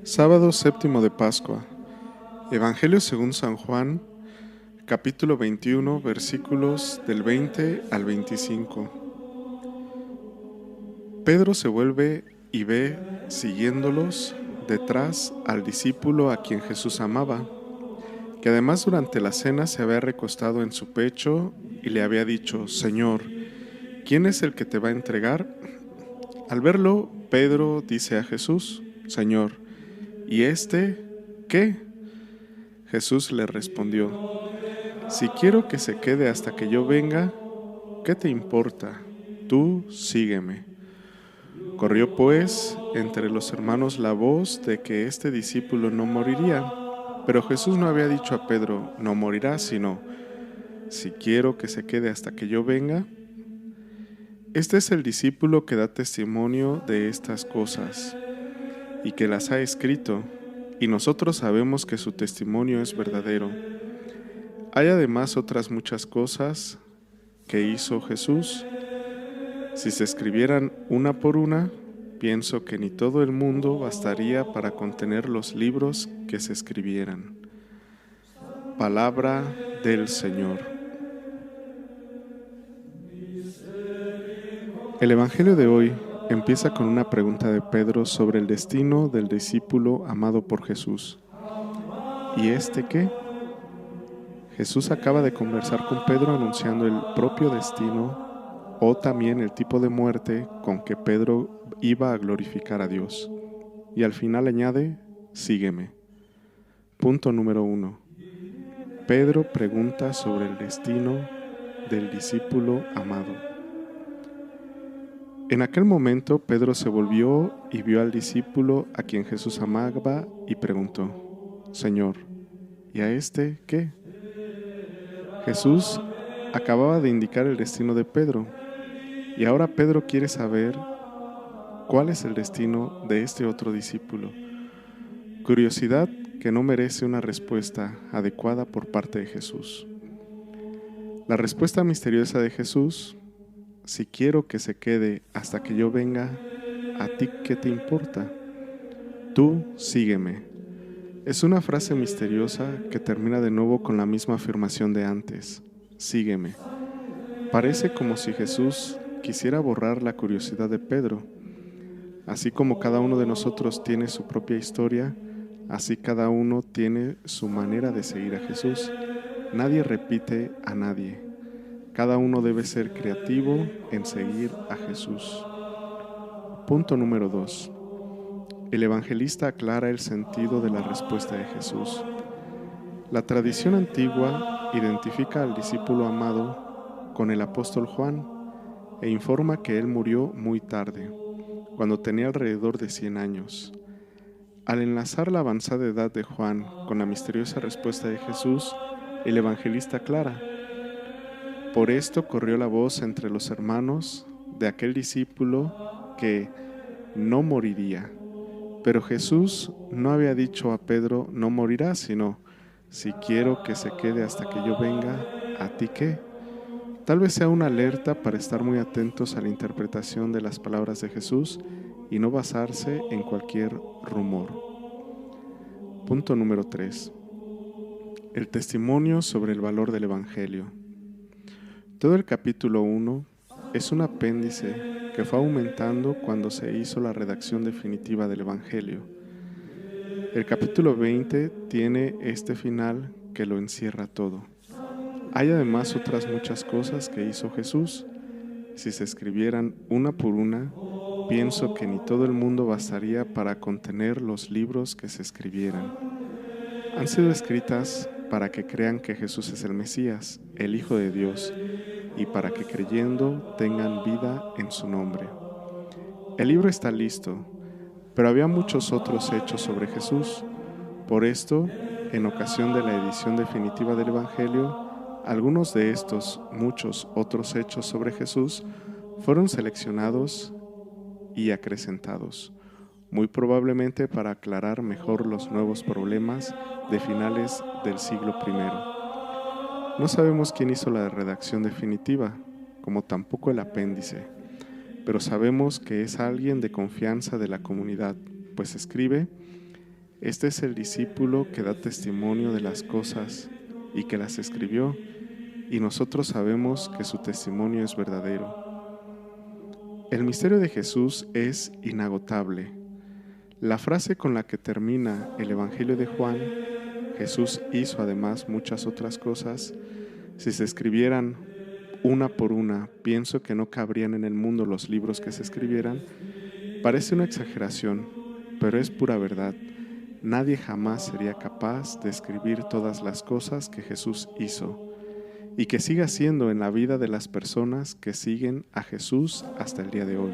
Sábado séptimo de Pascua. Evangelio según San Juan, capítulo 21, versículos del 20 al 25. Pedro se vuelve y ve, siguiéndolos, detrás al discípulo a quien Jesús amaba, que además durante la cena se había recostado en su pecho y le había dicho: Señor, ¿quién es el que te va a entregar? Al verlo, Pedro dice a Jesús: Señor, ¿y este qué? Jesús le respondió: Si quiero que se quede hasta que yo venga, ¿qué te importa? Tú sígueme. Corrió pues entre los hermanos la voz de que este discípulo no moriría, pero Jesús no había dicho a Pedro: no morirá, sino: si quiero que se quede hasta que yo venga. Este es el discípulo que da testimonio de estas cosas y que las ha escrito, y nosotros sabemos que su testimonio es verdadero. Hay además otras muchas cosas que hizo Jesús. Si se escribieran una por una, pienso que ni todo el mundo bastaría para contener los libros que se escribieran. Palabra del Señor. El Evangelio de hoy empieza con una pregunta de Pedro sobre el destino del discípulo amado por Jesús. ¿Y este qué? Jesús acaba de conversar con Pedro anunciando el propio destino o también el tipo de muerte con que Pedro iba a glorificar a Dios. Y al final añade: sígueme. Punto número 1. Pedro pregunta sobre el destino del discípulo amado. En aquel momento Pedro se volvió y vio al discípulo a quien Jesús amaba y preguntó: Señor, ¿y a este qué? Jesús acababa de indicar el destino de Pedro, y ahora Pedro quiere saber cuál es el destino de este otro discípulo. Curiosidad que no merece una respuesta adecuada por parte de Jesús. La respuesta misteriosa de Jesús: si quiero que se quede hasta que yo venga, ¿a ti qué te importa? Tú sígueme. Es una frase misteriosa que termina de nuevo con la misma afirmación de antes: sígueme. Parece como si Jesús quisiera borrar la curiosidad de Pedro. Así como cada uno de nosotros tiene su propia historia, así cada uno tiene su manera de seguir a Jesús. Nadie repite a nadie. Cada uno debe ser creativo en seguir a Jesús. Punto número 2. El evangelista aclara el sentido de la respuesta de Jesús. La tradición antigua identifica al discípulo amado con el apóstol Juan e informa que él murió muy tarde, cuando tenía alrededor de 100 años. Al enlazar la avanzada edad de Juan con la misteriosa respuesta de Jesús, el evangelista aclara: por esto corrió la voz entre los hermanos de aquel discípulo que no moriría. Pero Jesús no había dicho a Pedro: no morirá, sino: si quiero que se quede hasta que yo venga, ¿a ti qué? Tal vez sea una alerta para estar muy atentos a la interpretación de las palabras de Jesús y no basarse en cualquier rumor. Punto número 3. El testimonio sobre el valor del Evangelio. Todo el capítulo 1 es un apéndice que fue aumentando cuando se hizo la redacción definitiva del Evangelio. El capítulo 20 tiene este final que lo encierra todo. Hay además otras muchas cosas que hizo Jesús. Si se escribieran una por una, pienso que ni todo el mundo bastaría para contener los libros que se escribieran. Han sido escritas para que crean que Jesús es el Mesías, el Hijo de Dios, y para que creyendo tengan vida en su nombre. El libro está listo, pero había muchos otros hechos sobre Jesús. Por esto, en ocasión de la edición definitiva del Evangelio, algunos de estos muchos otros hechos sobre Jesús fueron seleccionados y acrecentados, muy probablemente para aclarar mejor los nuevos problemas de finales del siglo I. No sabemos quién hizo la redacción definitiva, como tampoco el apéndice, pero sabemos que es alguien de confianza de la comunidad, pues escribe: Este es el discípulo que da testimonio de las cosas y que las escribió, y nosotros sabemos que su testimonio es verdadero. El misterio de Jesús es inagotable. La frase con la que termina el Evangelio de Juan, Jesús hizo además muchas otras cosas, si se escribieran una por una, pienso que no cabrían en el mundo los libros que se escribieran. Parece una exageración, pero es pura verdad. Nadie jamás sería capaz de escribir todas las cosas que Jesús hizo y que sigue haciendo en la vida de las personas que siguen a Jesús hasta el día de hoy.